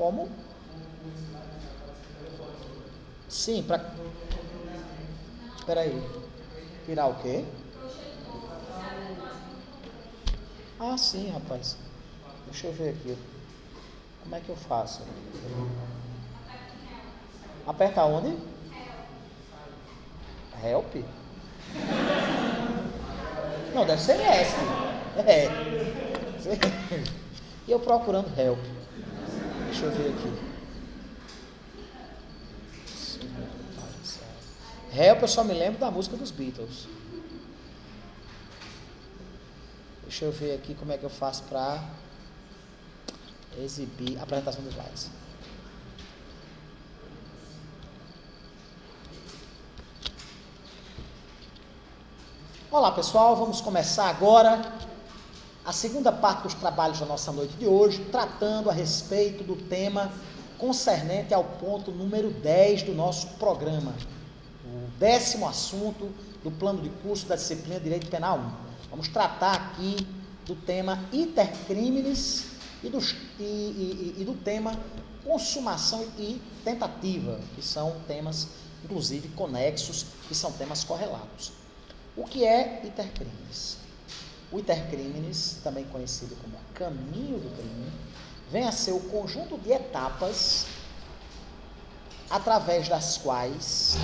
Como? Sim, para... Espera aí. Tirar o quê? Ah, sim, rapaz. Deixa eu ver aqui. Como é que eu faço? Aperta onde? Help? Não, deve ser ESC. É. E eu procurando help. Deixa eu ver aqui. Help, eu só me lembro da música dos Beatles. Deixa eu ver aqui como é que eu faço para exibir a apresentação dos slides. Olá pessoal, vamos começar agora a segunda parte dos trabalhos da nossa noite de hoje, tratando a respeito do tema concernente ao ponto número 10 do nosso programa, o 10º assunto do plano de curso da disciplina de Direito Penal 1. Vamos tratar aqui do tema iter criminis e do tema consumação e tentativa, que são temas, inclusive, conexos, que são temas correlatos. O que é iter criminis? O iter criminis, também conhecido como caminho do crime, vem a ser o conjunto de etapas através das quais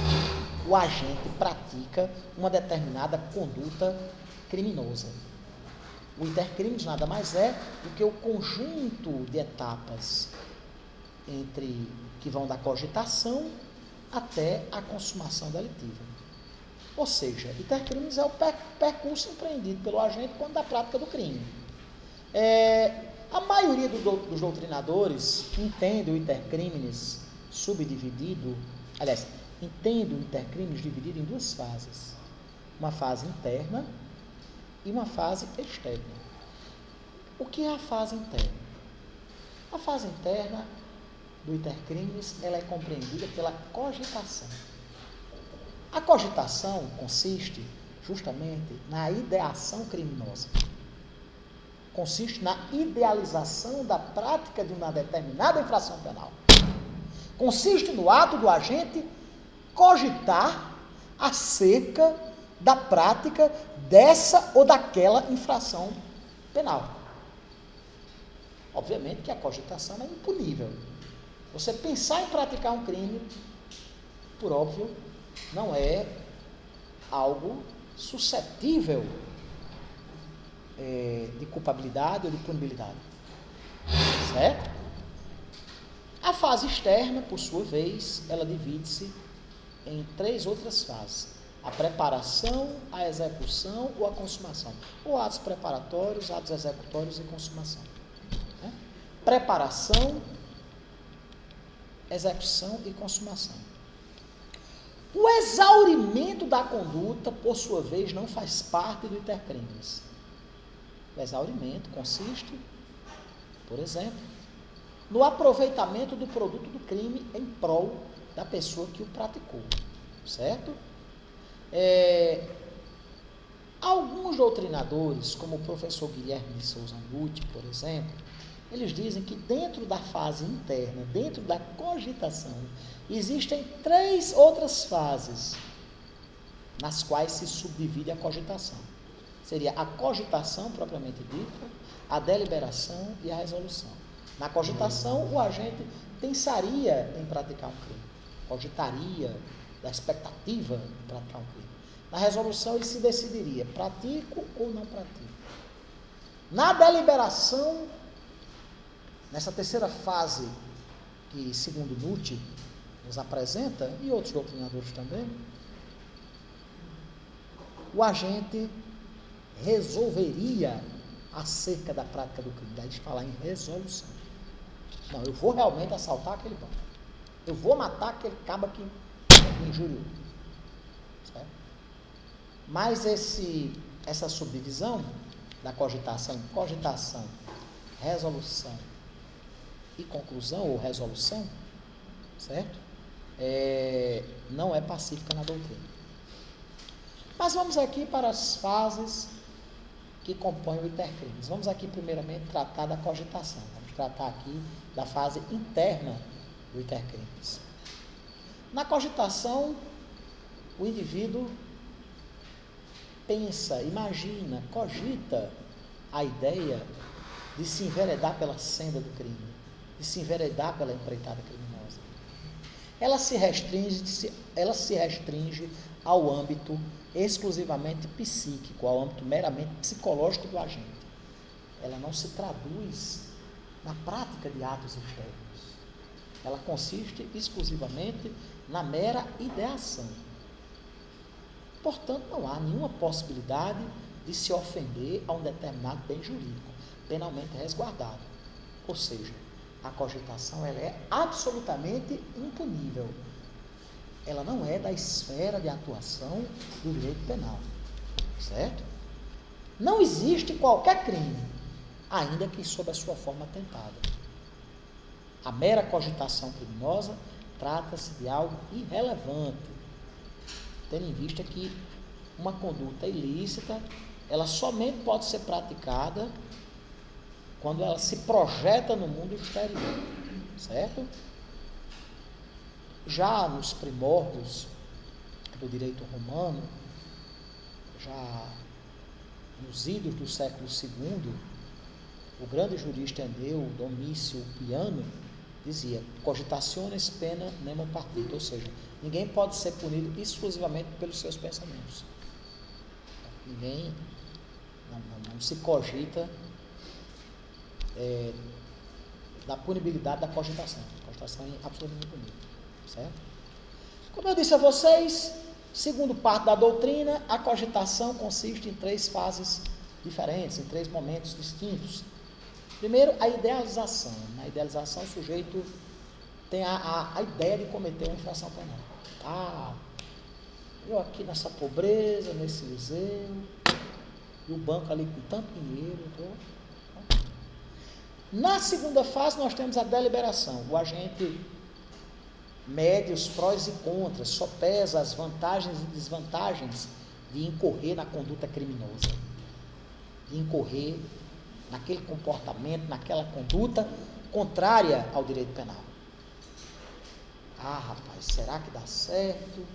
o agente pratica uma determinada conduta criminosa. O iter criminis nada mais é do que o conjunto de etapas que vão da cogitação até a consumação delitiva. Ou seja, iter criminis é o percurso empreendido pelo agente quando da prática do crime. A maioria dos doutrinadores entende o iter criminis subdividido, aliás, entende o iter criminis dividido em duas fases. Uma fase interna e uma fase externa. O que é a fase interna? A fase interna do iter criminis, ela é compreendida pela cogitação. A cogitação consiste justamente na ideação criminosa. Consiste na idealização da prática de uma determinada infração penal. Consiste no ato do agente cogitar acerca da prática dessa ou daquela infração penal. Obviamente que a cogitação é impunível. Você pensar em praticar um crime, por óbvio, não é algo suscetível de culpabilidade ou de punibilidade. Certo? A fase externa, por sua vez, ela divide-se em 3 outras fases. A preparação, a execução ou a consumação. Ou atos preparatórios, atos executórios e consumação. Preparação, execução e consumação. O exaurimento da conduta, por sua vez, não faz parte do iter criminis. O exaurimento consiste, por exemplo, no aproveitamento do produto do crime em prol da pessoa que o praticou, certo? Alguns doutrinadores, como o professor Guilherme de Souza Anguti, por exemplo, eles dizem que dentro da fase interna, dentro da cogitação, existem 3 outras fases nas quais se subdivide a cogitação. Seria a cogitação propriamente dita, a deliberação e a resolução. Na cogitação, o agente pensaria em praticar um crime, cogitaria da expectativa de praticar um crime. Na resolução, ele se decidiria, pratico ou não pratico. Na deliberação, nessa terceira fase, que segundo Nutti nos apresenta, e outros doutrinadores também, o agente resolveria acerca da prática do crime. Daí de falar em resolução. Não, eu vou realmente assaltar aquele banco. Eu vou matar aquele caba que me injuriou. Certo? Mas essa subdivisão da cogitação, resolução e conclusão ou resolução, certo? Não é pacífica na doutrina. Mas vamos aqui para as fases que compõem o intercrimes. Vamos aqui primeiramente tratar da cogitação. Vamos tratar aqui da fase interna do intercrimes. Na cogitação, o indivíduo pensa, imagina, cogita a ideia de se enveredar pela senda do crime, de se enveredar pela empreitada criminosa. Ela se restringe ao âmbito exclusivamente psíquico, ao âmbito meramente psicológico do agente. Ela não se traduz na prática de atos externos. Ela consiste exclusivamente na mera ideação. Portanto, não há nenhuma possibilidade de se ofender a um determinado bem jurídico, penalmente resguardado. Ou seja, a cogitação ela é absolutamente impunível. Ela não é da esfera de atuação do direito penal, certo? Não existe qualquer crime, ainda que sob a sua forma atentada. A mera cogitação criminosa trata-se de algo irrelevante, tendo em vista que uma conduta ilícita, ela somente pode ser praticada quando ela se projeta no mundo exterior, certo? Já nos primórdios do direito romano, já nos idos do século II, o grande jurista endeu Domício Piano dizia: cogitationes pena nemo partita, ou seja, ninguém pode ser punido exclusivamente pelos seus pensamentos. Ninguém, não se cogita da punibilidade da cogitação. A cogitação é absolutamente punível, certo? Como eu disse a vocês, segundo parte da doutrina, a cogitação consiste em 3 fases diferentes, em 3 momentos distintos. Primeiro, a idealização. Na idealização, o sujeito tem a ideia de cometer uma infração penal. Eu aqui nessa pobreza, nesse museu, e o banco ali com tanto dinheiro. Na segunda fase, nós temos a deliberação. O agente mede os prós e contras, sopesa as vantagens e desvantagens de incorrer na conduta criminosa, de incorrer naquele comportamento, naquela conduta contrária ao direito penal. Rapaz, será que dá certo?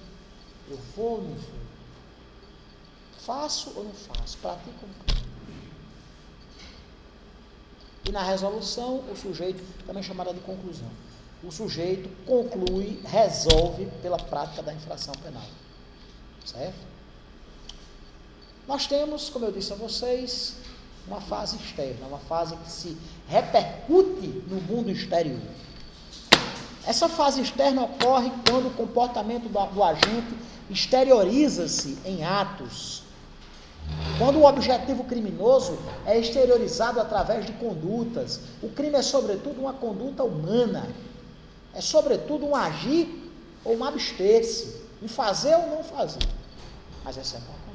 Eu vou ou não vou? Faço ou não faço? Pratico ou não pratico? E na resolução, o sujeito, também chamada de conclusão, o sujeito conclui, resolve pela prática da infração penal. Certo? Nós temos, como eu disse a vocês, uma fase externa, uma fase que se repercute no mundo exterior. Essa fase externa ocorre quando o comportamento do agente exterioriza-se em atos. Quando o objetivo criminoso é exteriorizado através de condutas. O crime é, sobretudo, uma conduta humana. É, sobretudo, um agir ou um abster-se, um fazer ou não fazer. Mas essa é uma conduta.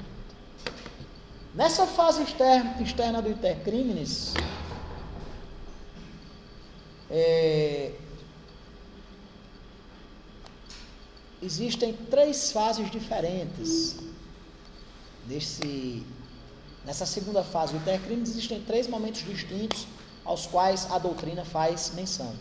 Nessa fase externa do intercrimes, existem 3 fases diferentes. Nessa segunda fase do intercrimes, existem 3 momentos distintos aos quais a doutrina faz menção.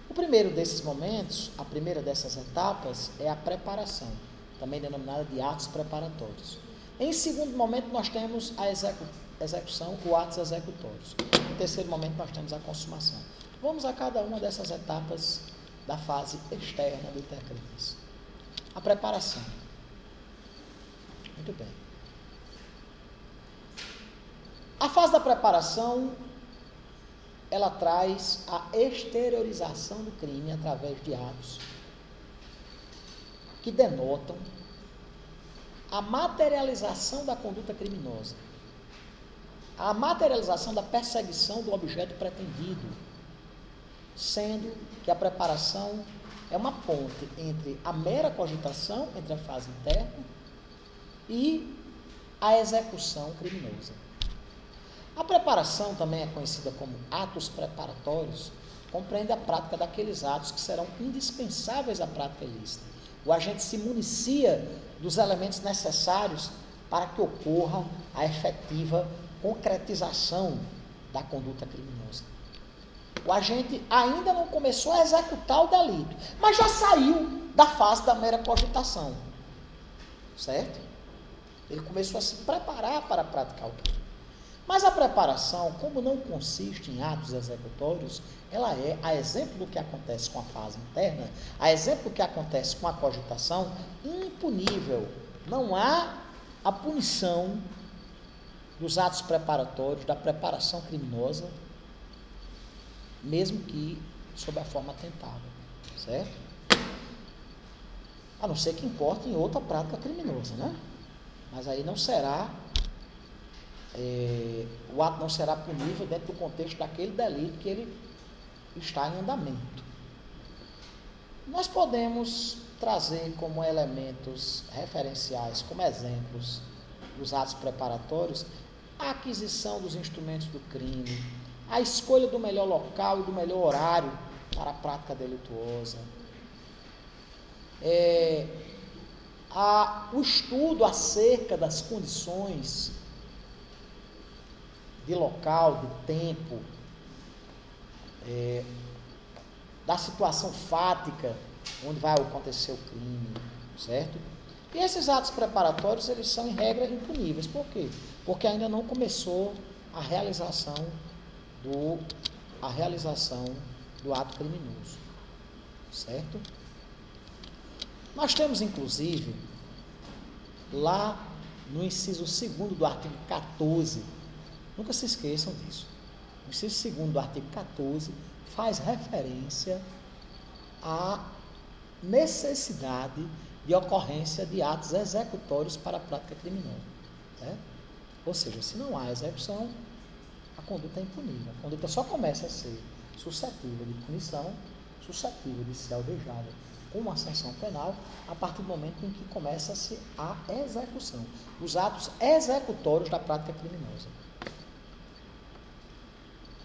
O primeiro desses momentos, a primeira dessas etapas, é a preparação, também denominada de atos preparatórios. Em segundo momento, nós temos a execução ou atos executórios. Em terceiro momento, nós temos a consumação. Vamos a cada uma dessas etapas da fase externa do intercrimes. A preparação. Muito bem. A fase da preparação, ela traz a exteriorização do crime através de atos que denotam a materialização da conduta criminosa, a materialização da perseguição do objeto pretendido, sendo que a preparação é uma ponte entre a mera cogitação, entre a fase interna e a execução criminosa. A preparação também é conhecida como atos preparatórios, compreende a prática daqueles atos que serão indispensáveis à prática ilícita. O agente se municia dos elementos necessários para que ocorra a efetiva concretização da conduta criminosa. O agente ainda não começou a executar o delito, mas já saiu da fase da mera cogitação, certo? Ele começou a se preparar para praticar o crime. Mas a preparação, como não consiste em atos executórios, ela é, a exemplo do que acontece com a fase interna, a exemplo do que acontece com a cogitação, impunível. Não há a punição dos atos preparatórios, da preparação criminosa, mesmo que sob a forma tentada, certo? A não ser que importe em outra prática criminosa, né? Mas aí não será, o ato não será punível dentro do contexto daquele delito que ele está em andamento. Nós podemos trazer como elementos referenciais, como exemplos dos atos preparatórios, a aquisição dos instrumentos do crime, a escolha do melhor local e do melhor horário para a prática delituosa, o estudo acerca das condições de local, de tempo, da situação fática onde vai acontecer o crime, certo? E esses atos preparatórios, eles são em regra impuníveis. Por quê? Porque ainda não começou a realização do ato criminoso, certo? Nós temos, inclusive, lá no inciso 2º do artigo 14, nunca se esqueçam disso, o inciso 2º do artigo 14 faz referência à necessidade de ocorrência de atos executórios para a prática criminosa, certo? Ou seja, se não há execução, a conduta é impunível. A conduta só começa a ser suscetível de punição, suscetível de ser alvejada com uma sanção penal, a partir do momento em que começa-se a execução, os atos executórios da prática criminosa.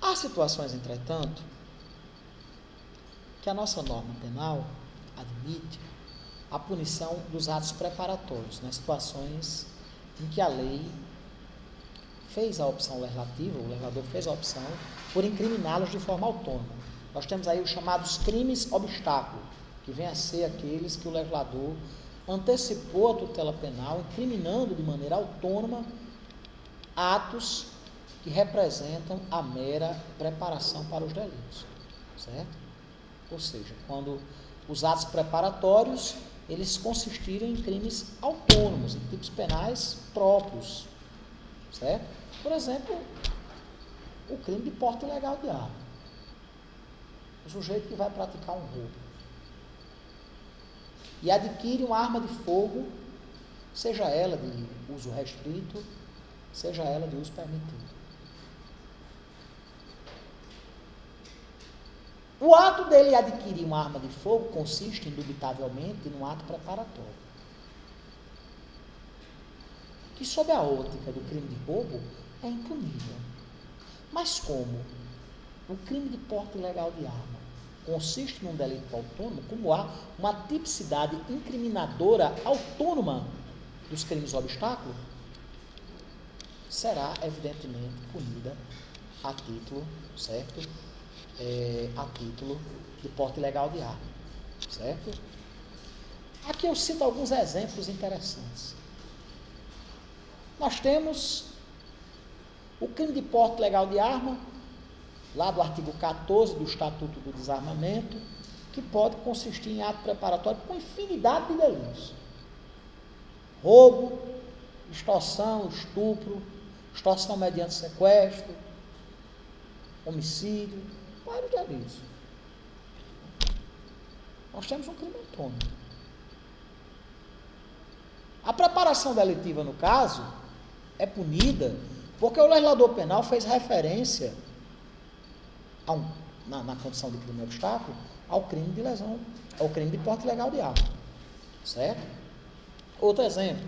Há situações, entretanto, que a nossa norma penal admite a punição dos atos preparatórios, nas situações em que a lei fez a opção legislativa, o legislador fez a opção por incriminá-los de forma autônoma. Nós temos aí os chamados crimes obstáculo, que vêm a ser aqueles que o legislador antecipou a tutela penal, incriminando de maneira autônoma atos que representam a mera preparação para os delitos, certo? Ou seja, quando os atos preparatórios, eles consistirem em crimes autônomos, em tipos penais próprios, certo? Por exemplo, o crime de porte ilegal de arma. O sujeito que vai praticar um roubo e adquire uma arma de fogo, seja ela de uso restrito, seja ela de uso permitido. O ato dele adquirir uma arma de fogo consiste, indubitavelmente, num ato preparatório, que, sob a ótica do crime de roubo, é impunível. Mas como o crime de porte ilegal de arma consiste num delito autônomo, como há uma tipicidade incriminadora autônoma dos crimes obstáculo, será, evidentemente, punida a título, certo? A título de porte ilegal de arma, certo? Aqui eu cito alguns exemplos interessantes. Nós temos o crime de porte ilegal de arma, lá do artigo 14 do Estatuto do Desarmamento, que pode consistir em ato preparatório com infinidade de delitos. Roubo, extorsão, estupro, extorsão mediante sequestro, homicídio, vários delitos. Nós temos um crime autônomo. A preparação delitiva, no caso, é punida porque o legislador penal fez referência na condição de crime obstáculo ao crime de lesão, ao crime de porte ilegal de arma, certo? Outro exemplo,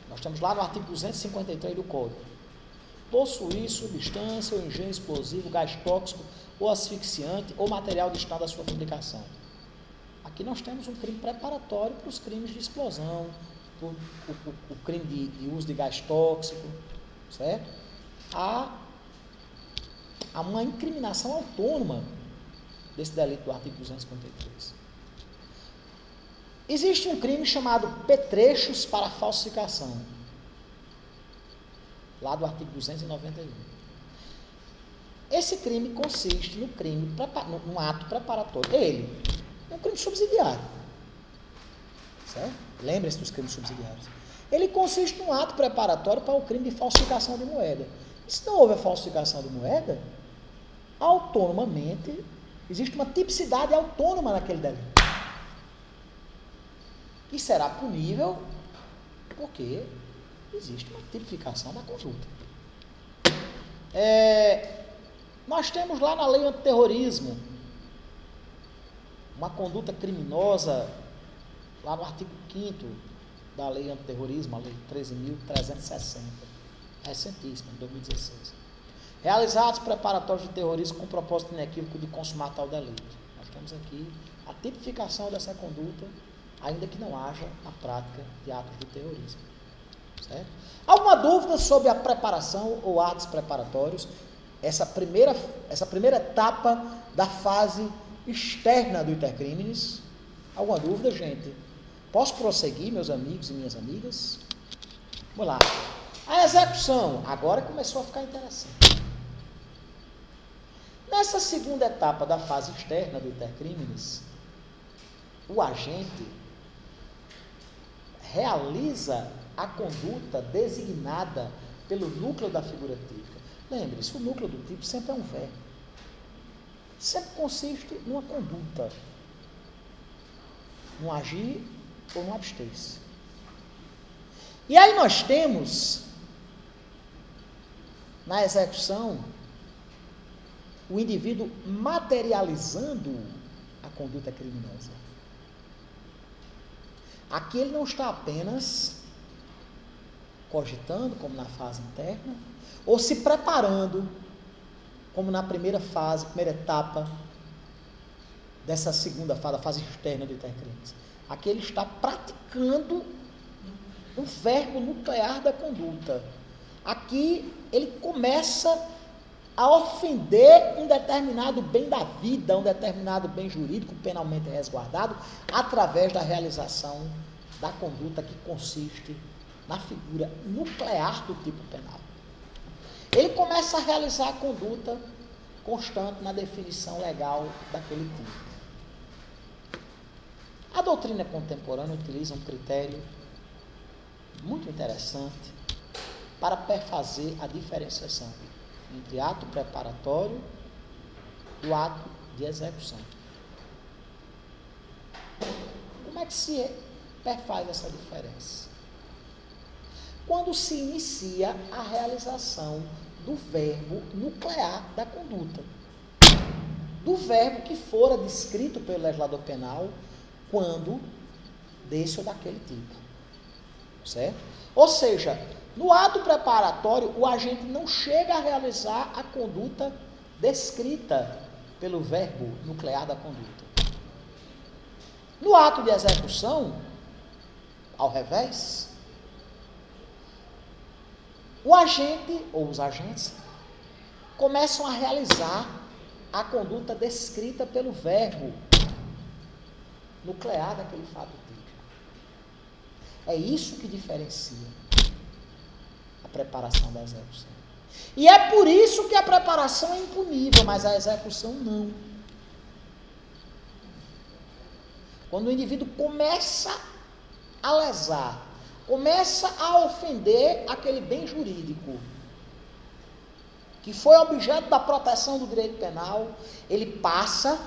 nós temos lá no artigo 253 do Código: possuir substância ou engenho explosivo, gás tóxico ou asfixiante ou material destinado à sua fabricação. Aqui nós temos um crime preparatório para os crimes de explosão, o crime de uso de gás tóxico, certo? Há uma incriminação autônoma desse delito do artigo 253. Existe um crime chamado petrechos para falsificação, lá do artigo 291. Esse crime consiste num ato preparatório. Ele é um crime subsidiário. Certo? Lembre-se dos crimes subsidiários. Ele consiste num ato preparatório para o crime de falsificação de moeda. E se não houver falsificação de moeda, autonomamente, existe uma tipicidade autônoma naquele delito. Que será punível porque existe uma tipificação da conduta. Nós temos lá na lei antiterrorismo uma conduta criminosa, lá no artigo 5º da lei antiterrorismo, a lei 13.360, recentíssima, de 2016. Realizados preparatórios de terrorismo com propósito inequívoco de consumar tal delito. Nós temos aqui a tipificação dessa conduta, ainda que não haja a prática de atos de terrorismo. Certo? Alguma dúvida sobre a preparação ou atos preparatórios? Essa primeira etapa da fase externa do intercrimes. Alguma dúvida, gente? Posso prosseguir, meus amigos e minhas amigas? Vamos lá. A execução, agora começou a ficar interessante. Nessa segunda etapa da fase externa do intercrimes, o agente realiza a conduta designada pelo núcleo da figura típica. Lembre-se, o núcleo do tipo sempre é um verbo. Sempre consiste numa conduta, num agir ou num abster-se. E aí nós temos, na execução, o indivíduo materializando a conduta criminosa. Aqui ele não está apenas cogitando, como na fase interna, ou se preparando, como na primeira fase, primeira etapa dessa segunda fase, a fase externa do intercrimes. Aqui ele está praticando o verbo nuclear da conduta. Aqui ele começa a ofender um determinado bem da vida, um determinado bem jurídico penalmente resguardado, através da realização da conduta que consiste na figura nuclear do tipo penal. Ele começa a realizar a conduta constante na definição legal daquele tipo. A doutrina contemporânea utiliza um critério muito interessante para perfazer a diferenciação entre ato preparatório e o ato de execução. Como é que se perfaz essa diferença? Quando se inicia a realização do verbo nuclear da conduta, do verbo que fora descrito pelo legislador penal quando desse ou daquele tipo, certo? Ou seja, no ato preparatório, o agente não chega a realizar a conduta descrita pelo verbo nuclear da conduta. No ato de execução, ao revés, o agente ou os agentes começam a realizar a conduta descrita pelo verbo nuclear daquele fato típico. É isso que diferencia a preparação da execução. E é por isso que a preparação é impunível, mas a execução não. Quando o indivíduo começa a lesar, começa a ofender aquele bem jurídico que foi objeto da proteção do direito penal, ele passa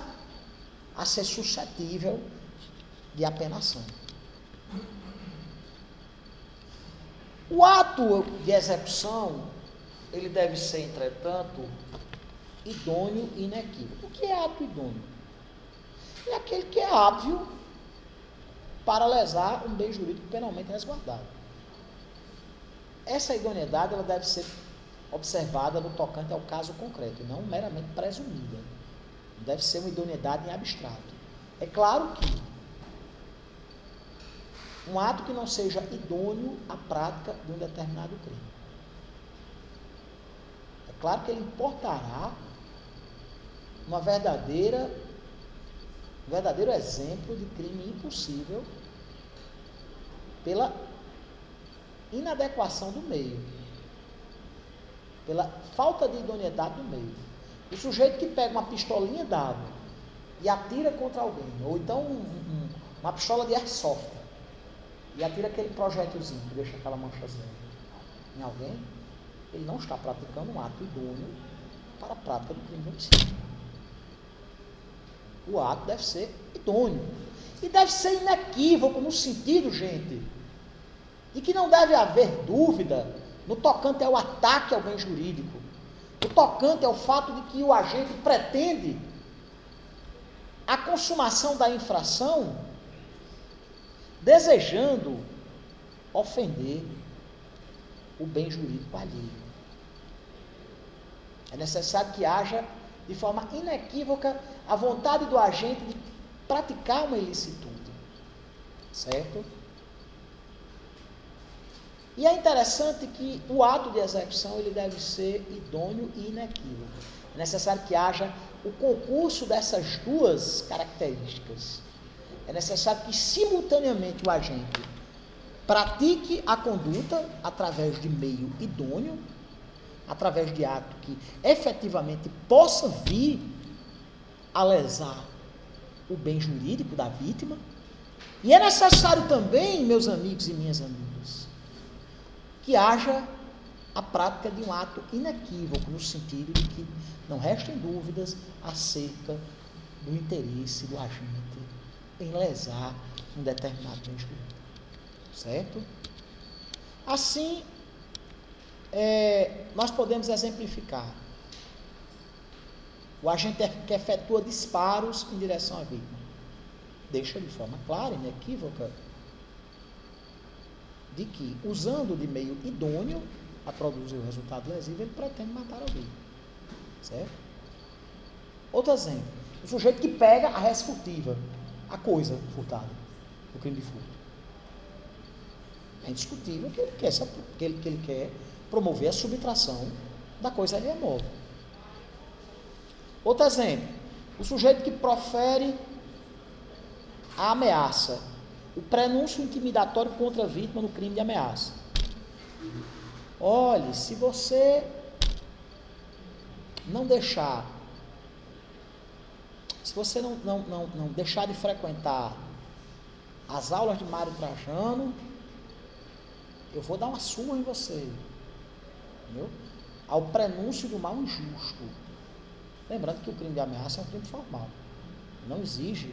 a ser suscetível de apenação. O ato de execução, ele deve ser, entretanto, idôneo e inequívoco. O que é ato idôneo? É aquele que é óbvio para lesar um bem jurídico penalmente resguardado. Essa idoneidade ela deve ser observada no tocante ao caso concreto, e não meramente presumida. Deve ser uma idoneidade em abstrato. É claro que um ato que não seja idôneo à prática de um determinado crime. É claro que ele importará um verdadeiro exemplo de crime impossível pela inadequação do meio, pela falta de idoneidade do meio. O sujeito que pega uma pistolinha d'água e atira contra alguém, ou então uma pistola de airsoft, e atira aquele projétilzinho que deixa aquela manchazinha em alguém, ele não está praticando um ato idôneo para a prática do crime de homicídio. O ato deve ser idôneo. E deve ser inequívoco no sentido, gente, de que não deve haver dúvida no tocante ao ataque ao bem jurídico, no tocante ao fato de que o agente pretende a consumação da infração desejando ofender o bem jurídico alheio. É necessário que haja de forma inequívoca a vontade do agente de praticar uma ilicitude, certo? E é interessante que o ato de execução ele deve ser idôneo e inequívoco. É necessário que haja o concurso dessas duas características. É necessário que simultaneamente o agente pratique a conduta através de meio idôneo, através de ato que efetivamente possa vir a lesar o bem jurídico da vítima. E é necessário também, meus amigos e minhas amigas, que haja a prática de um ato inequívoco, no sentido de que não restem dúvidas acerca do interesse do agente em lesar um determinado bem jurídico. Certo? Assim, nós podemos exemplificar. O agente que efetua disparos em direção à vítima deixa de forma clara, inequívoca, de que, usando de meio idôneo a produzir o resultado lesivo, ele pretende matar alguém. Certo? Outro exemplo. O sujeito que pega a res furtiva, a coisa furtada, o crime de furto. É indiscutível que ele quer promover a subtração da coisa alienável. Outro exemplo, o sujeito que profere a ameaça, o prenúncio intimidatório contra a vítima no crime de ameaça. Olhe, se você não deixar, não deixar de frequentar as aulas de Mário Trajano, eu vou dar uma surra em você. Entendeu? Ao prenúncio do mal injusto. Lembrando que o crime de ameaça é um crime formal. Não exige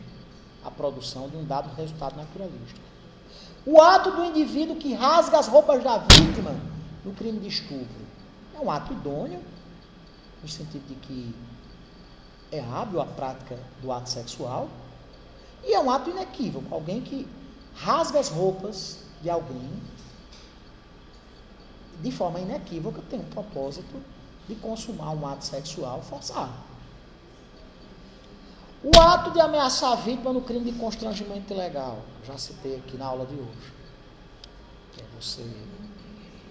a produção de um dado resultado naturalístico. O ato do indivíduo que rasga as roupas da vítima no crime de estupro é um ato idôneo, no sentido de que é hábil a prática do ato sexual, e é um ato inequívoco. Alguém que rasga as roupas de alguém de forma inequívoca tem um propósito de consumar um ato sexual forçado. O ato de ameaçar a vítima no crime de constrangimento ilegal, já citei aqui na aula de hoje, que é você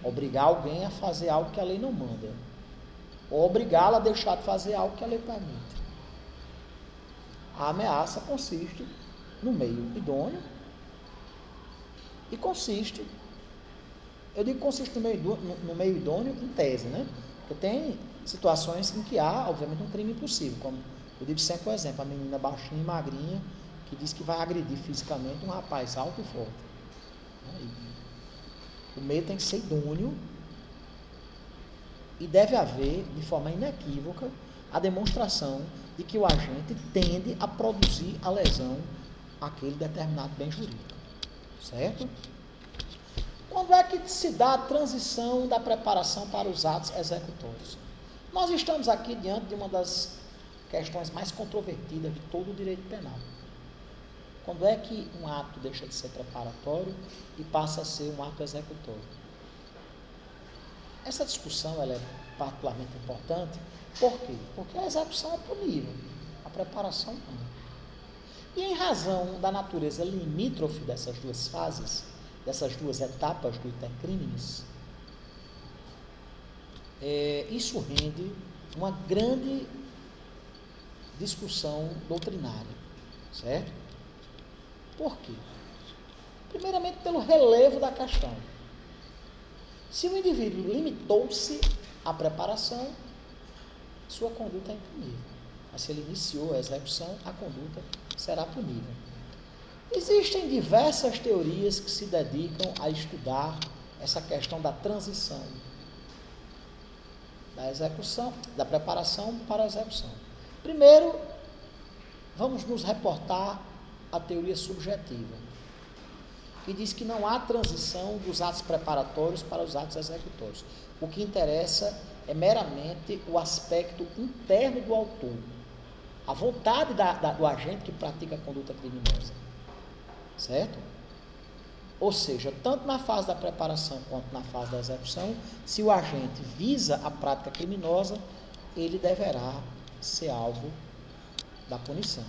obrigar alguém a fazer algo que a lei não manda, ou obrigá-la a deixar de fazer algo que a lei permite. A ameaça consiste no meio idôneo e consiste, eu digo que consiste no meio idôneo em tese, né? Porque tem situações em que há, obviamente, um crime impossível, como eu digo sempre o exemplo, a menina baixinha e magrinha que diz que vai agredir fisicamente um rapaz alto e forte. O meio tem que ser idôneo e deve haver, de forma inequívoca, a demonstração de que o agente tende a produzir a lesão àquele determinado bem jurídico. Certo? Quando é que se dá a transição da preparação para os atos executórios? Nós estamos aqui diante de uma das questões mais controvertidas de todo o direito penal. Quando é que um ato deixa de ser preparatório e passa a ser um ato executório? Essa discussão ela é particularmente importante. Por quê? Porque a execução é punível, a preparação não. E em razão da natureza limítrofe dessas duas fases, dessas duas etapas do iter criminis, isso rende uma grande discussão doutrinária, certo? Por quê? Primeiramente pelo relevo da questão. Se o indivíduo limitou-se à preparação, sua conduta é impunível. Mas se ele iniciou a execução, a conduta será punível. Existem diversas teorias que se dedicam a estudar essa questão da transição, da execução, da preparação para a execução. Primeiro, vamos nos reportar à teoria subjetiva, que diz que não há transição dos atos preparatórios para os atos executórios. O que interessa é meramente o aspecto interno do autor, a vontade do agente que pratica a conduta criminosa, certo? Ou seja, tanto na fase da preparação quanto na fase da execução, se o agente visa a prática criminosa, ele deverá ser alvo da punição.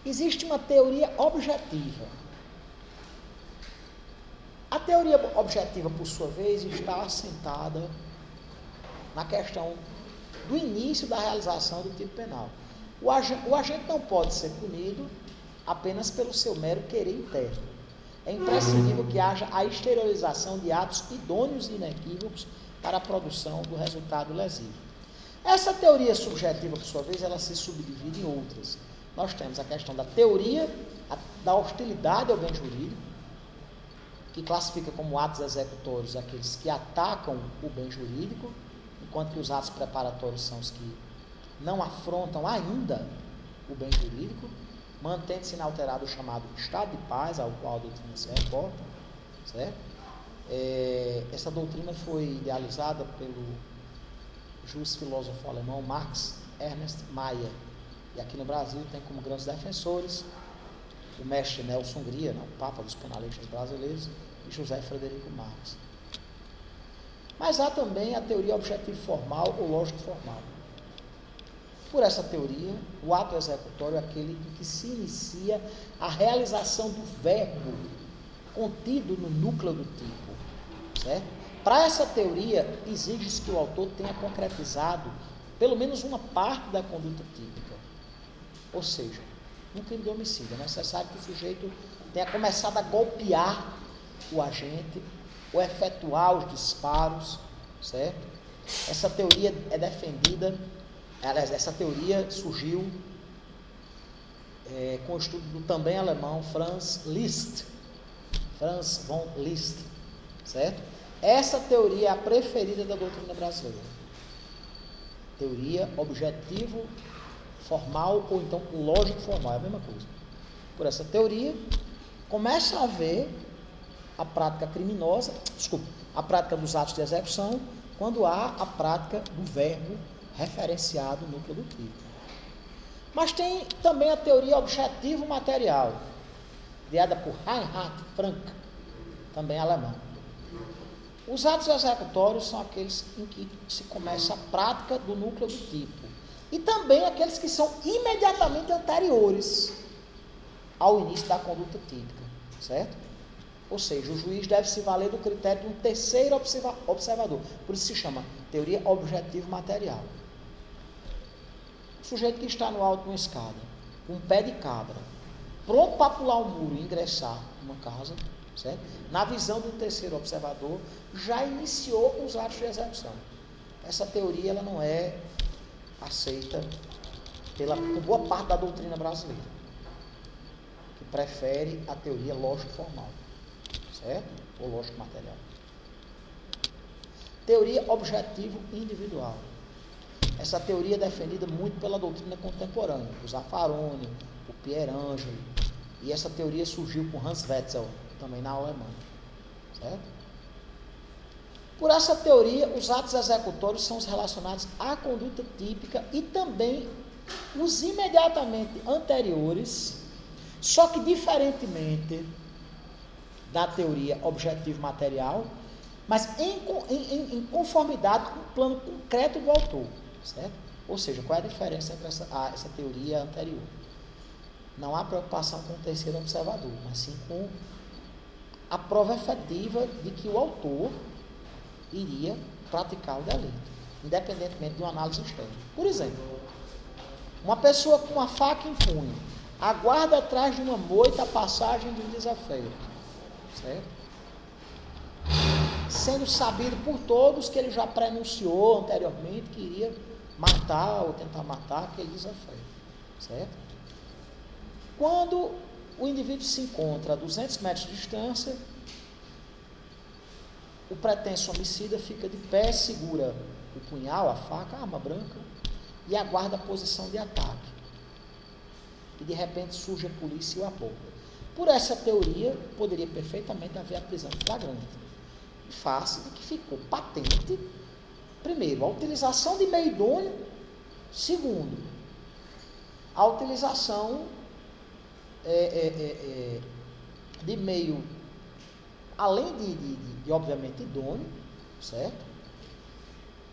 Existe uma teoria objetiva. A teoria objetiva, por sua vez, está assentada na questão do início da realização do tipo penal. O agente não pode ser punido apenas pelo seu mero querer interno. É imprescindível que haja a exteriorização de atos idôneos e inequívocos para a produção do resultado lesivo. Essa teoria subjetiva, por sua vez, ela se subdivide em outras. Nós temos a questão da teoria da hostilidade ao bem jurídico, que classifica como atos executórios aqueles que atacam o bem jurídico, enquanto que os atos preparatórios são os que não afrontam ainda o bem jurídico, mantendo-se inalterado o chamado estado de paz, ao qual a doutrina se reporta, certo? Essa doutrina foi idealizada pelo juiz filósofo alemão Max Ernst Mayr, e aqui no Brasil tem como grandes defensores o mestre Nelson Hungria, o papa dos penalistas brasileiros, e José Frederico Marx. Mas há também a teoria objetivo formal ou lógico formal. Por essa teoria, o ato executório é aquele em que se inicia a realização do verbo contido no núcleo do tipo, certo? Para essa teoria, exige-se que o autor tenha concretizado pelo menos uma parte da conduta típica. Ou seja, no crime de homicídio, é necessário que o sujeito tenha começado a golpear o agente, ou efetuar os disparos, certo? Essa teoria é defendida, essa teoria surgiu com o estudo do também alemão Franz von Liszt, certo? Essa teoria é a preferida da doutrina brasileira. Teoria objetivo formal ou então lógico formal, é a mesma coisa. Por essa teoria, começa a haver a prática criminosa, a prática dos atos de execução, quando há a prática do verbo referenciado no núcleo do tipo. Mas tem também a teoria objetivo material, criada por Reinhard Frank, também alemão. Os atos executórios são aqueles em que se começa a prática do núcleo do tipo, e também aqueles que são imediatamente anteriores ao início da conduta típica, certo? Ou seja, o juiz deve se valer do critério de um terceiro observador, por isso se chama teoria objetivo material. O sujeito que está no alto de uma escada, com um pé de cabra, pronto para pular o muro e ingressar numa casa, certo? Na visão do terceiro observador, já iniciou os atos de execução. Essa teoria ela não é aceita por boa parte da doutrina brasileira, que prefere a teoria lógico-formal, certo? Ou lógico-material. Teoria objetivo individual. Essa teoria é defendida muito pela doutrina contemporânea, o Zaffaroni, o Pierre Angeli, e essa teoria surgiu com Hans Wetzel, também na Alemanha, certo? Por essa teoria, os atos executórios são os relacionados à conduta típica e também os imediatamente anteriores, só que diferentemente da teoria objetivo material, mas em conformidade com o plano concreto do autor, certo? Ou seja, qual é a diferença entre essa teoria anterior? Não há preocupação com o terceiro observador, mas sim com a prova efetiva de que o autor iria praticar o delito, independentemente de uma análise externa. Por exemplo, uma pessoa com uma faca em punho aguarda atrás de uma moita a passagem de um desafeto, certo? Sendo sabido por todos que ele já prenunciou anteriormente que iria matar ou tentar matar aquele desafeto, certo? Quando o indivíduo se encontra a 200 metros de distância, o pretenso homicida fica de pé, segura o punhal, a faca, a arma branca, e aguarda a posição de ataque. E de repente surge a polícia e o aborda. Por essa teoria, poderia perfeitamente haver a prisão flagrante, em face de que ficou patente, primeiro, a utilização de meio idôneo, segundo, a utilização de meio, além de obviamente idôneo, certo?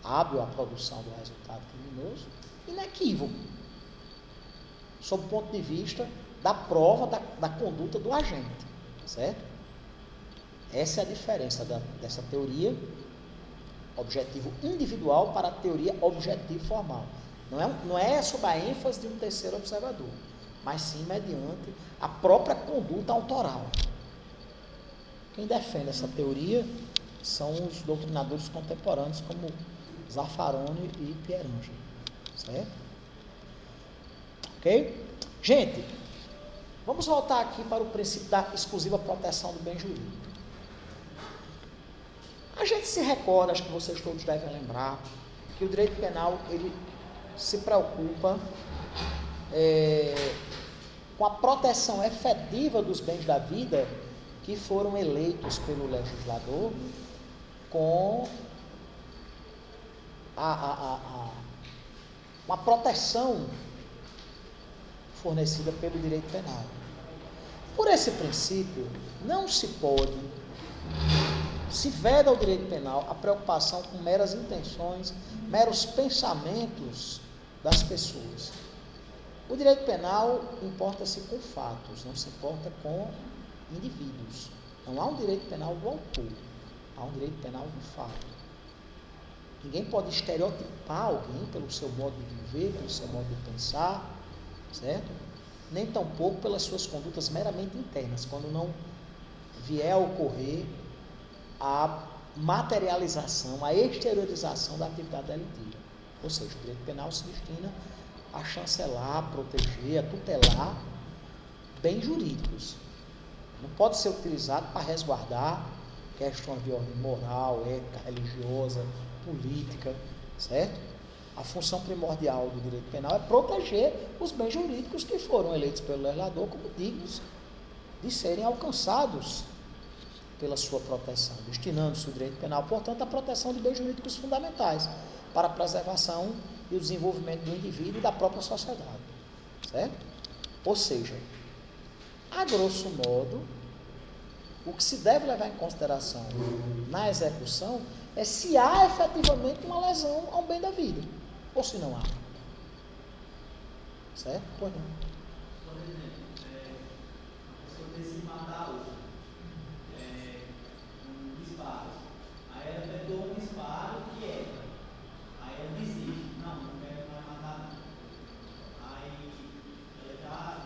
Hábil à produção do resultado criminoso, inequívoco, sob o ponto de vista da prova da conduta do agente, certo? Essa é a diferença dessa teoria objetivo individual para a teoria objetivo formal. Não é sob a ênfase de um terceiro observador, mas sim mediante a própria conduta autoral. Quem defende essa teoria são os doutrinadores contemporâneos como Zaffaroni e Pierangeli, certo? Ok? Gente, vamos voltar aqui para o princípio da exclusiva proteção do bem jurídico. A gente se recorda, acho que vocês todos devem lembrar, que o direito penal, ele se preocupa com a proteção efetiva dos bens da vida que foram eleitos pelo legislador com uma proteção fornecida pelo direito penal. Por esse princípio, não se veda ao direito penal a preocupação com meras intenções, meros pensamentos das pessoas. O direito penal importa-se com fatos, não se importa com indivíduos. Não há um direito penal do autor, há um direito penal do fato. Ninguém pode estereotipar alguém pelo seu modo de viver, pelo seu modo de pensar, certo? Nem tampouco pelas suas condutas meramente internas, quando não vier a ocorrer a materialização, a exteriorização da atividade delitiva. Ou seja, o direito penal se destina a chancelar, a proteger, a tutelar bens jurídicos. Não pode ser utilizado para resguardar questões de ordem moral, ética, religiosa, política, certo? A função primordial do direito penal é proteger os bens jurídicos que foram eleitos pelo legislador como dignos de serem alcançados pela sua proteção, destinando-se o direito penal, portanto, à proteção de bens jurídicos fundamentais para a preservação e o desenvolvimento do indivíduo e da própria sociedade, certo? Ou seja, a grosso modo, o que se deve levar em consideração na execução é se há efetivamente uma lesão ao bem da vida, ou se não há. Certo? Pois não. Por exemplo, a pessoa decide matar outra, um disparo. Aí ela efetuou um disparo que erra. Aí ela desiste. Não quero mais matar não. Aí ela já...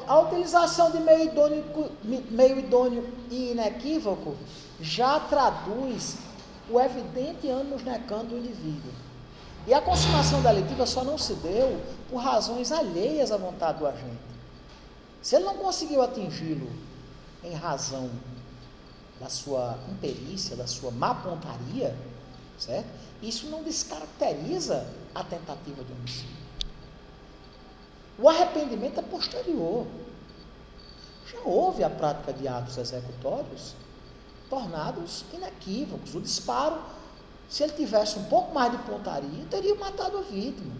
A utilização de meio idôneo e inequívoco já traduz o evidente ânimos necando do indivíduo. E a consumação delitiva só não se deu por razões alheias à vontade do agente. Se ele não conseguiu atingi-lo em razão da sua imperícia, da sua má pontaria, certo? Isso não descaracteriza a tentativa de homicídio. O arrependimento é posterior. Já houve a prática de atos executórios tornados inequívocos. O disparo, se ele tivesse um pouco mais de pontaria, teria matado a vítima.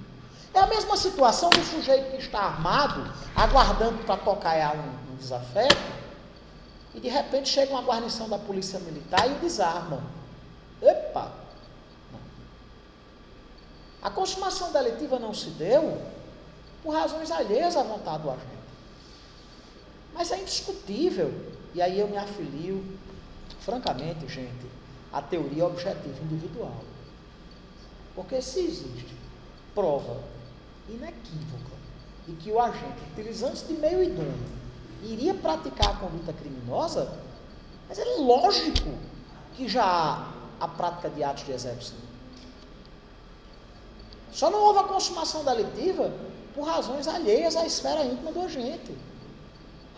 É a mesma situação do sujeito que está armado, aguardando para tocaiar um desafeto, e de repente chega uma guarnição da polícia militar e o desarma. Epa! Não. A consumação delitiva não se deu por razões alheias à vontade do agente. Mas é indiscutível E aí eu me afilio, francamente, gente, à teoria objetiva individual. Porque se existe prova inequívoca de que o agente, utilizando-se de meio idôneo, iria praticar a conduta criminosa, mas é lógico que já há a prática de atos de execução. Só não houve a consumação delitiva por razões alheias à esfera íntima do agente.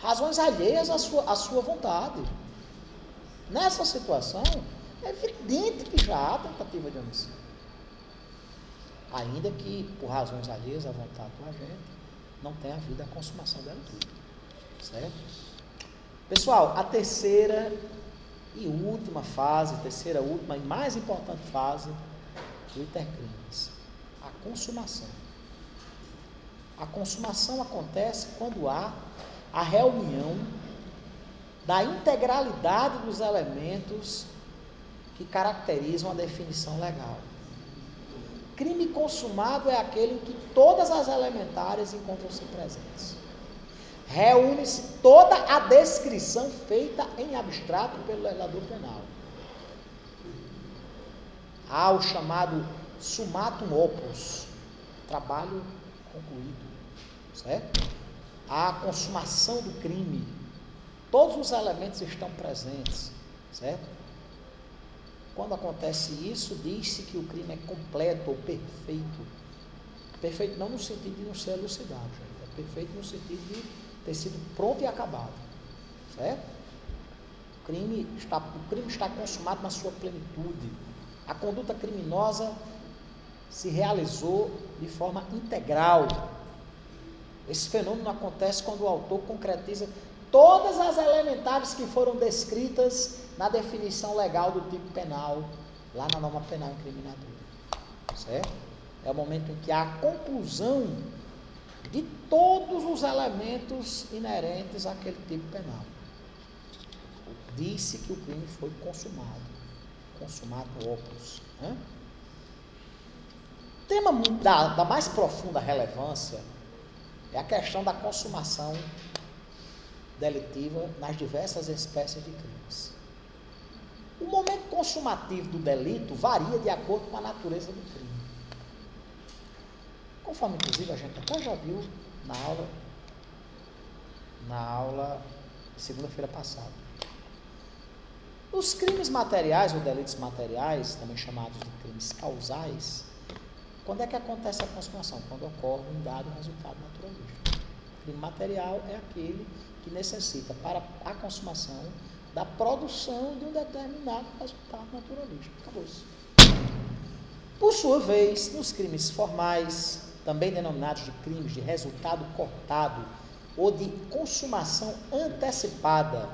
Razões alheias à sua vontade. Nessa situação, é evidente que já há tentativa de homicídio. Ainda que, por razões alheias à vontade do agente, não tenha havido a consumação delitiva. Certo? Pessoal, a terceira e última e mais importante fase do intercrimes, a consumação. A consumação acontece quando há a reunião da integralidade dos elementos que caracterizam a definição legal. Crime consumado é aquele em que todas as elementares encontram-se presentes. Reúne-se toda a descrição feita em abstrato pelo legislador penal. Há o chamado summatum opus, trabalho concluído, certo? Há a consumação do crime, todos os elementos estão presentes, certo? Quando acontece isso, diz-se que o crime é completo ou perfeito. Perfeito não no sentido de não ser elucidado, gente. É perfeito no sentido de ter sido pronto e acabado, certo? O crime está consumado na sua plenitude. A conduta criminosa se realizou de forma integral. Esse fenômeno acontece quando o autor concretiza todas as elementares que foram descritas na definição legal do tipo penal, lá na norma penal incriminadora, certo? É o momento em que há a conclusão de todos os elementos inerentes àquele tipo penal. Disse que o crime foi consumado opus. Né? Tema da mais profunda relevância é a questão da consumação delitiva nas diversas espécies de crimes. O momento consumativo do delito varia de acordo com a natureza do crime. Conforme, inclusive, a gente até já viu na aula de segunda-feira passada. Os crimes materiais ou delitos materiais, também chamados de crimes causais, quando é que acontece a consumação? Quando ocorre um dado resultado naturalístico. O crime material é aquele que necessita, para a consumação, da produção de um determinado resultado naturalístico. Acabou-se. Por sua vez, nos crimes formais, também denominados de crimes de resultado cortado ou de consumação antecipada,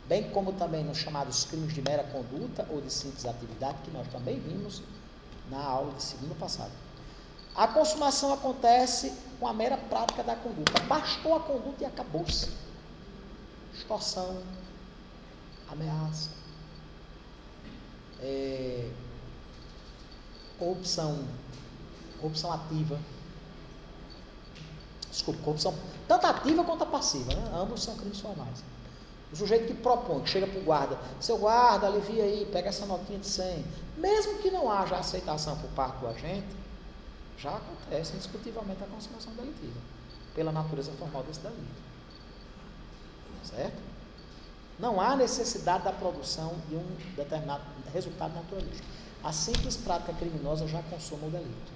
bem como também nos chamados crimes de mera conduta ou de simples atividade, que nós também vimos na aula de segunda passada. A consumação acontece com a mera prática da conduta. Bastou a conduta e acabou-se. Extorsão, ameaça, corrupção ativa, corrupção tanto ativa quanto passiva, né? Ambos são crimes formais. O sujeito que propõe, que chega para o guarda, seu guarda, alivia aí, pega essa notinha de 100, mesmo que não haja aceitação por parte do agente, já acontece indiscutivelmente a consumação delitiva, pela natureza formal desse delito. Certo? Não há necessidade da produção de um determinado resultado naturalístico. A simples prática criminosa já consuma o delito.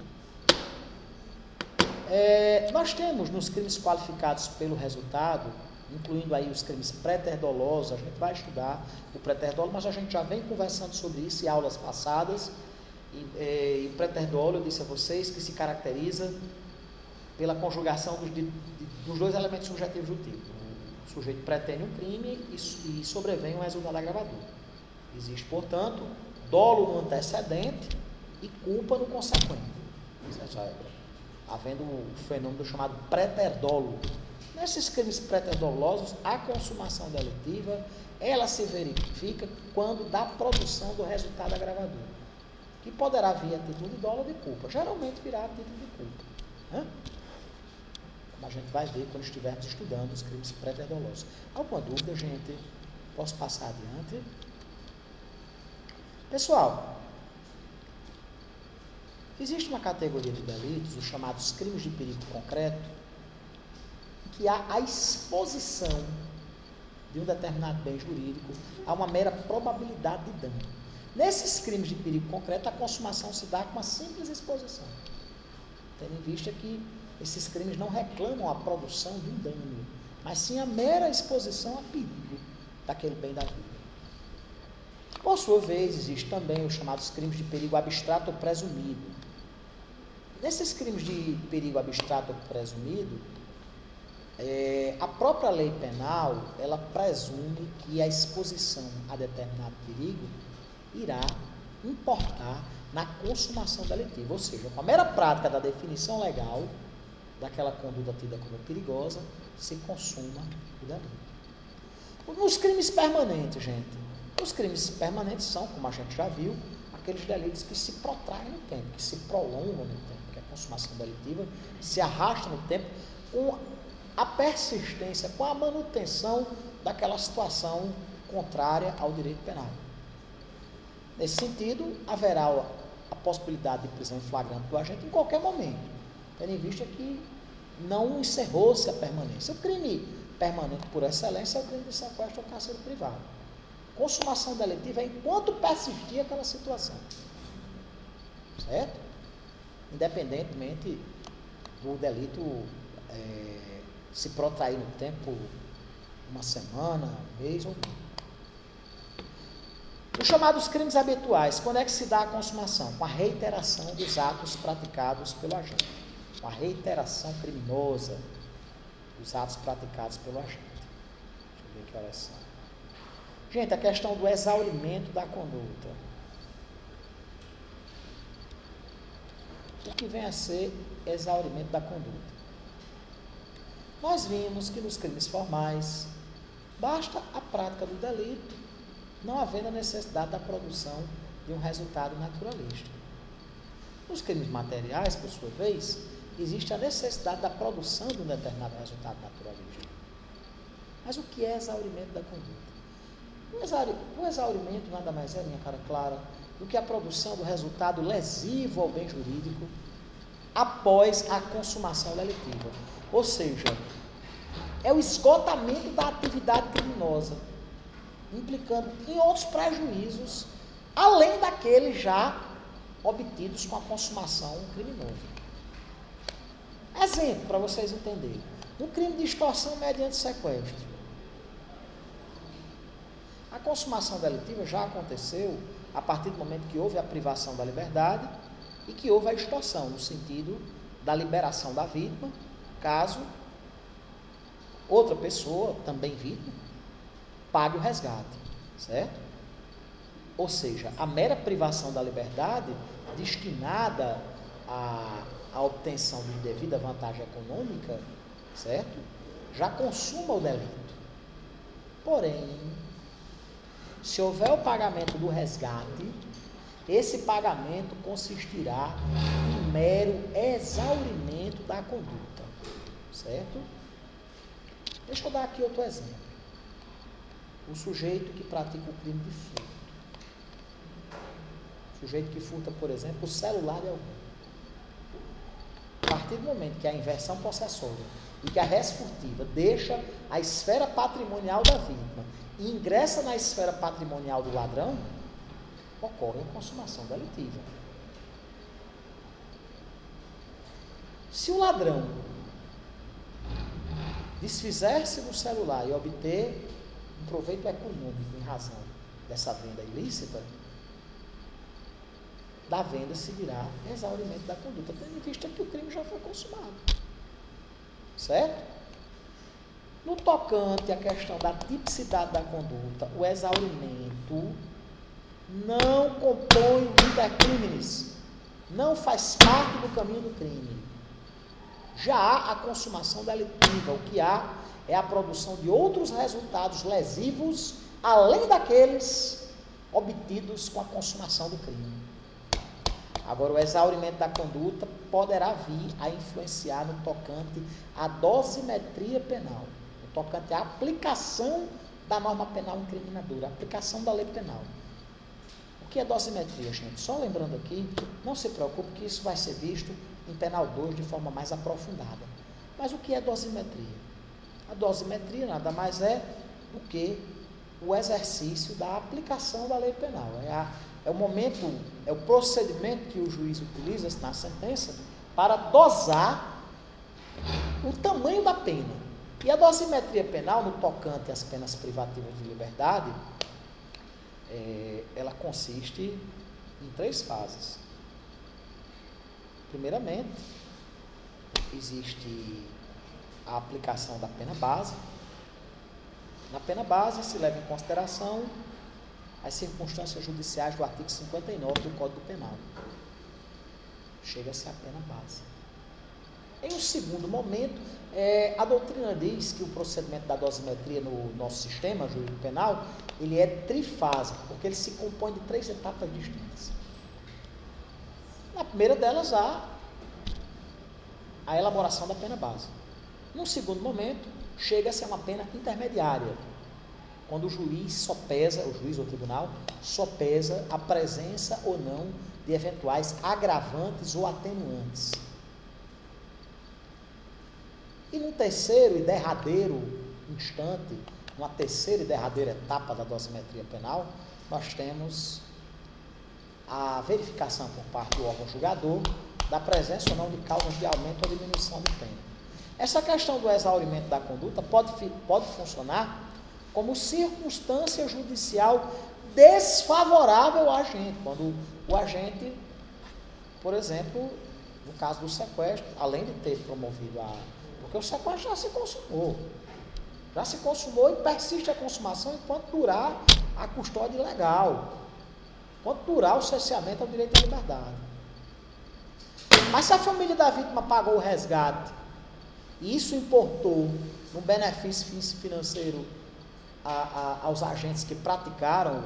Nós temos nos crimes qualificados pelo resultado, incluindo aí os crimes préter-dolosos, a gente vai estudar o préter-dolo, mas a gente já vem conversando sobre isso em aulas passadas, e o préter-dolo, eu disse a vocês, que se caracteriza pela conjugação dos dois elementos subjetivos do tipo. O sujeito pretende um crime e sobrevém um resultado agravador. Existe, portanto, dolo no antecedente e culpa no consequente. Havendo o fenômeno chamado préter-dolo. Nesses crimes préter-dolosos, a consumação delitiva, ela se verifica quando dá produção do resultado agravador, que poderá vir a título de dolo ou de culpa. Geralmente virá a título de culpa. A gente vai ver quando estivermos estudando os crimes prévio-dolosos. Alguma dúvida, gente? Posso passar adiante? Pessoal, existe uma categoria de delitos, os chamados crimes de perigo concreto, que há a exposição de um determinado bem jurídico a uma mera probabilidade de dano. Nesses crimes de perigo concreto, a consumação se dá com uma simples exposição, tendo em vista que esses crimes não reclamam a produção de um dano, mas sim a mera exposição a perigo daquele bem da vida. Por sua vez, existe também os chamados crimes de perigo abstrato ou presumido. Nesses crimes de perigo abstrato ou presumido, a própria lei penal, ela presume que a exposição a determinado perigo irá importar na consumação delitiva, ou seja, com a mera prática da definição legal daquela conduta tida como perigosa, se consuma o delito. Nos crimes permanentes, gente, os crimes permanentes são, como a gente já viu, aqueles delitos que se protraem no tempo, que se prolongam no tempo, que a consumação delitiva se arrasta no tempo com a persistência, com a manutenção daquela situação contrária ao direito penal. Nesse sentido, haverá a possibilidade de prisão em flagrante do agente em qualquer momento, tendo em vista que não encerrou-se a permanência. O crime permanente por excelência é o crime de sequestro ou cárcere privado. Consumação delitiva é enquanto persistir aquela situação. Certo? Independentemente do delito se protrair no tempo, uma semana, um mês ou não. Os chamados crimes habituais, quando é que se dá a consumação? Com a reiteração dos atos praticados pelo agente. Com a reiteração criminosa dos atos praticados pelo agente. Deixa eu ver que horas são. Gente, a questão do exaurimento da conduta. O que vem a ser exaurimento da conduta? Nós vimos que nos crimes formais, basta a prática do delito, não havendo a necessidade da produção de um resultado naturalístico. Nos crimes materiais, por sua vez, existe a necessidade da produção de um determinado resultado naturalístico. Mas o que é exaurimento da conduta? O exaurimento nada mais é, minha cara clara, do que a produção do resultado lesivo ao bem jurídico após a consumação delitiva. Ou seja, é o esgotamento da atividade criminosa, implicando em outros prejuízos, além daqueles já obtidos com a consumação criminosa. Exemplo, para vocês entenderem. No crime de extorsão mediante sequestro. A consumação delitiva já aconteceu a partir do momento que houve a privação da liberdade e que houve a extorsão, no sentido da liberação da vítima, caso outra pessoa, também vítima, pague o resgate, certo? Ou seja, a mera privação da liberdade, destinada à obtenção de indevida vantagem econômica, certo? Já consuma o delito. Porém, se houver o pagamento do resgate, esse pagamento consistirá em mero exaurimento da conduta, certo? Deixa eu dar aqui outro exemplo. O sujeito que pratica o crime de furto. O sujeito que furta, por exemplo, o celular de alguém. A partir do momento que a inversão possessória e que a res furtiva deixa a esfera patrimonial da vítima e ingressa na esfera patrimonial do ladrão, ocorre a consumação delitiva. Se o ladrão desfizer-se do celular e obter um proveito econômico em razão dessa venda ilícita, da venda seguirá exaurimento da conduta, tendo em vista que o crime já foi consumado. Certo? No tocante à questão da tipicidade da conduta, o exaurimento não compõe o intercrimes, não faz parte do caminho do crime. Já há a consumação delitiva, o que há é a produção de outros resultados lesivos, além daqueles obtidos com a consumação do crime. Agora, o exaurimento da conduta poderá vir a influenciar no tocante à dosimetria penal, no tocante à aplicação da norma penal incriminadora, a aplicação da lei penal. O que é dosimetria, gente? Só lembrando aqui, não se preocupe que isso vai ser visto em Penal 2 de forma mais aprofundada. Mas o que é dosimetria? A dosimetria nada mais é do que o exercício da aplicação da lei penal. É o momento, é o procedimento que o juiz utiliza na sentença para dosar o tamanho da pena. E a dosimetria penal, no tocante às penas privativas de liberdade, ela consiste em 3 fases. Primeiramente, existe a aplicação da pena base. Na pena base se leva em consideração as circunstâncias judiciais do artigo 59 do Código Penal. Chega-se à pena base. Em um segundo momento, a doutrina diz que o procedimento da dosimetria no nosso sistema jurídico penal, ele é trifásico, porque ele se compõe de 3 etapas distintas. Na primeira delas, há a elaboração da pena base. Num segundo momento, chega-se a uma pena intermediária, quando o juiz sopesa, o juiz ou tribunal, sopesa a presença ou não de eventuais agravantes ou atenuantes. E num terceiro e derradeiro instante, numa terceira e derradeira etapa da dosimetria penal, nós temos a verificação por parte do órgão julgador da presença ou não de causas de aumento ou diminuição de pena. Essa questão do exaurimento da conduta pode funcionar como circunstância judicial desfavorável ao agente, quando o agente, por exemplo, no caso do sequestro, além de ter promovido porque o sequestro já se consumou e persiste a consumação enquanto durar a custódia ilegal, enquanto durar o cerceamento ao direito à liberdade. Mas se a família da vítima pagou o resgate e isso importou um benefício financeiro aos agentes que praticaram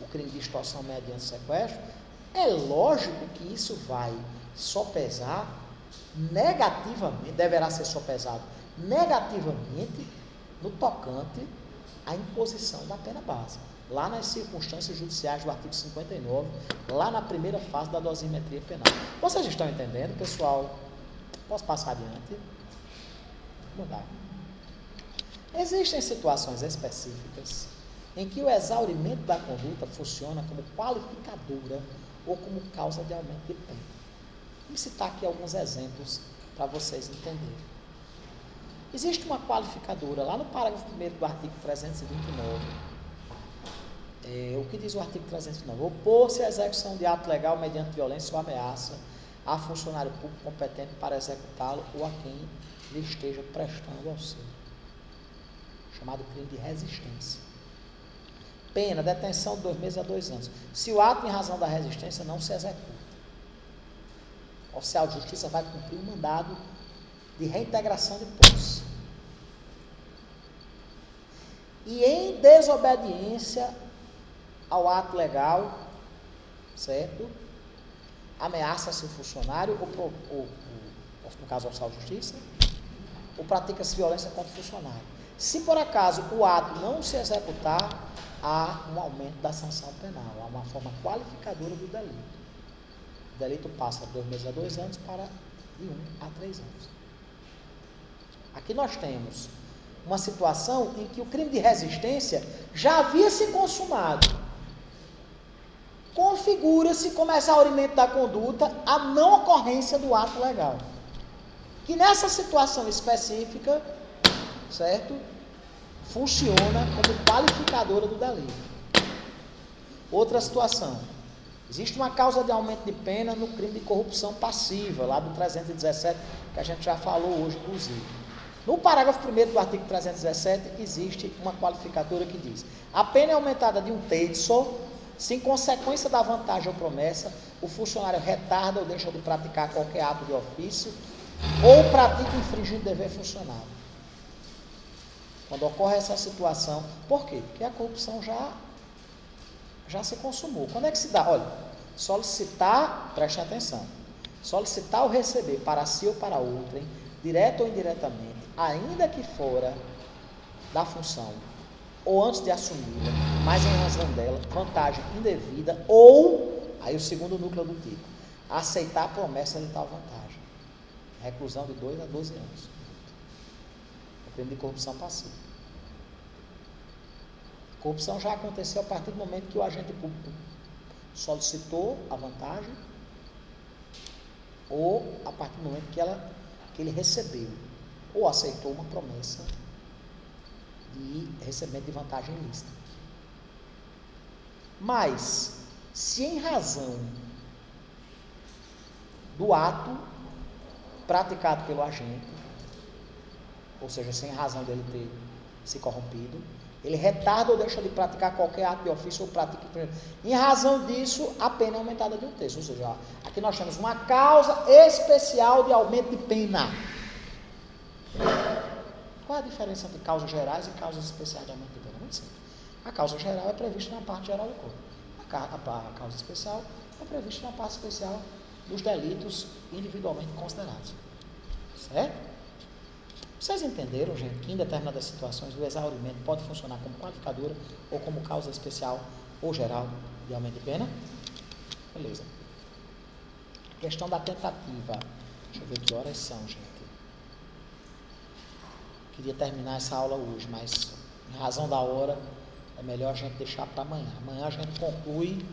o crime de extorsão mediante sequestro, é lógico que isso vai sopesar negativamente, deverá ser sopesado negativamente no tocante à imposição da pena base, lá nas circunstâncias judiciais do artigo 59, lá na primeira fase da dosimetria penal. Vocês estão entendendo, pessoal? Posso passar adiante? Vamos lá. Existem situações específicas em que o exaurimento da conduta funciona como qualificadora ou como causa de aumento de pena. Vou citar aqui alguns exemplos para vocês entenderem. Existe uma qualificadora lá no parágrafo 1º do artigo 329. O que diz o artigo 329? Opor-se à execução de ato legal mediante violência ou ameaça a funcionário público competente para executá-lo ou a quem lhe esteja prestando auxílio. Chamado crime de resistência. Pena, detenção de 2 meses a 2 anos. Se o ato em razão da resistência não se executa, o oficial de justiça vai cumprir um mandado de reintegração de posse. E em desobediência ao ato legal, certo? Ameaça-se o funcionário, ou no caso o oficial de justiça, ou pratica-se violência contra o funcionário. Se por acaso o ato não se executar, há um aumento da sanção penal, há uma forma qualificadora do delito. O delito passa de 2 meses a 2 anos para de 1 a 3 anos. Aqui nós temos uma situação em que o crime de resistência já havia se consumado. Configura-se como exaurimento da conduta a não ocorrência do ato legal. Que nessa situação específica, certo? Funciona como qualificadora do delito. Outra situação. Existe uma causa de aumento de pena no crime de corrupção passiva, lá do 317, que a gente já falou hoje, inclusive. No parágrafo 1º do artigo 317, existe uma qualificadora que diz: a pena é aumentada de 1 terço, se em consequência da vantagem ou promessa, o funcionário retarda ou deixa de praticar qualquer ato de ofício ou pratica infringir o dever funcionário. Quando ocorre essa situação, por quê? Porque a corrupção já se consumou. Quando é que se dá? Olha, Solicitar, preste atenção, solicitar ou receber para si ou para outrem, direto ou indiretamente, ainda que fora da função, ou antes de assumi-la, mas em razão dela, vantagem indevida, ou, aí o segundo núcleo do tipo, aceitar a promessa de tal vantagem. Reclusão de 2 a 12 anos. É crime de corrupção passiva. Corrupção já aconteceu a partir do momento que o agente público solicitou a vantagem, ou a partir do momento que ele recebeu, ou aceitou uma promessa de recebimento de vantagem ilícita. Mas, se em razão do ato praticado pelo agente, ou seja, sem razão dele ter se corrompido, ele retarda ou deixa de praticar qualquer ato de ofício ou pratica. Em razão disso, a pena é aumentada de 1/3. Ou seja, aqui nós temos uma causa especial de aumento de pena. Qual é a diferença entre causas gerais e causas especiais de aumento de pena? Muito simples. A causa geral é prevista na parte geral do Código. A causa especial é prevista na parte especial dos delitos individualmente considerados. Certo? Vocês entenderam, gente, que em determinadas situações o exaurimento pode funcionar como qualificadora ou como causa especial ou geral de aumento de pena? Beleza. Questão da tentativa. Deixa eu ver que horas são, gente. Queria terminar essa aula hoje, mas em razão da hora é melhor a gente deixar para amanhã. Amanhã a gente conclui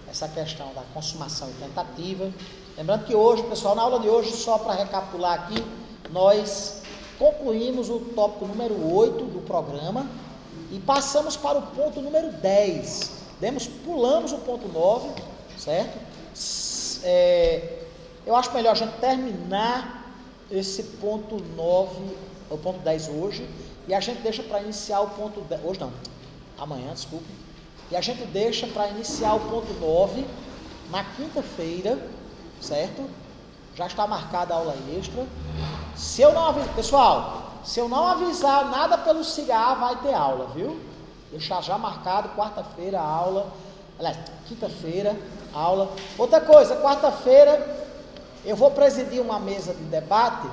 essa questão da consumação e tentativa. Lembrando que hoje, pessoal, na aula de hoje, só para recapitular aqui, nós concluímos o tópico número 8 do programa e passamos para o ponto número 10. Pulamos o ponto 9, certo? Eu acho melhor a gente terminar esse ponto 9, o ponto 10 hoje, e a gente deixa para iniciar o ponto 10, hoje não, amanhã, desculpe, e a gente deixa para iniciar o ponto 9 na quinta-feira, certo? Já está marcada a aula extra. Se eu não avisar, pessoal, se eu não avisar nada pelo cigarro, vai ter aula, viu? Deixar já marcado, quarta-feira a aula, aliás, quinta-feira aula. Outra coisa, quarta-feira eu vou presidir uma mesa de debate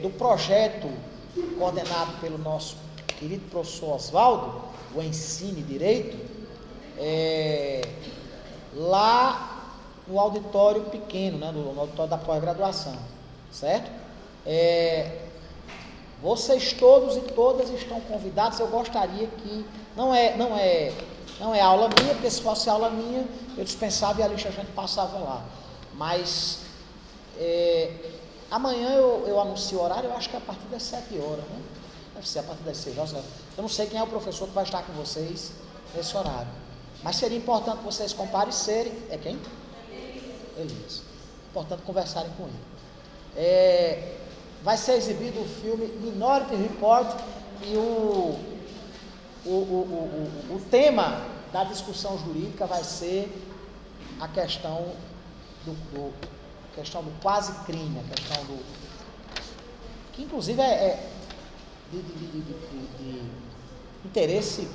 do projeto coordenado pelo nosso querido professor Oswaldo, o Ensine Direito, lá no auditório pequeno, né, no auditório da pós-graduação, certo? Vocês todos e todas estão convidados. Eu gostaria que, não é aula minha, porque se fosse aula minha, eu dispensava e a lista a gente passava lá, mas amanhã eu anuncio o horário, eu acho que é a partir das 7 horas, né? Deve ser a partir das 6 horas, eu não sei quem é o professor que vai estar com vocês nesse horário, mas seria importante vocês comparecerem. É quem? Elias. Importante conversarem com ele. Vai ser exibido o filme Minority Report e o tema da discussão jurídica vai ser a questão do quase crime, a questão que inclusive é de interesse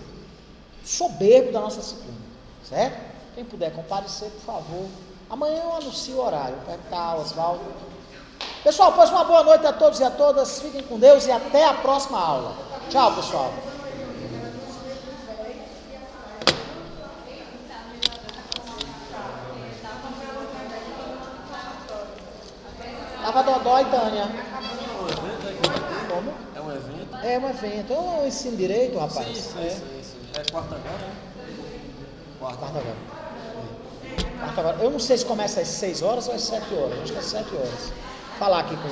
soberbo da nossa disciplina, certo? Quem puder comparecer, por favor. Amanhã eu anuncio o horário. Vou perguntar ao Oswaldo. Pessoal, pois uma boa noite a todos e a todas. Fiquem com Deus e até a próxima aula. Tchau, pessoal. Tava Dodó e Tânia. Como? É um evento? É um evento. Eu ensino direito, rapaz. Sim. É quarta agora, né? Quarta agora. Eu não sei se começa às 6 horas ou às 7 horas. Acho que é às 7 horas. Falar aqui com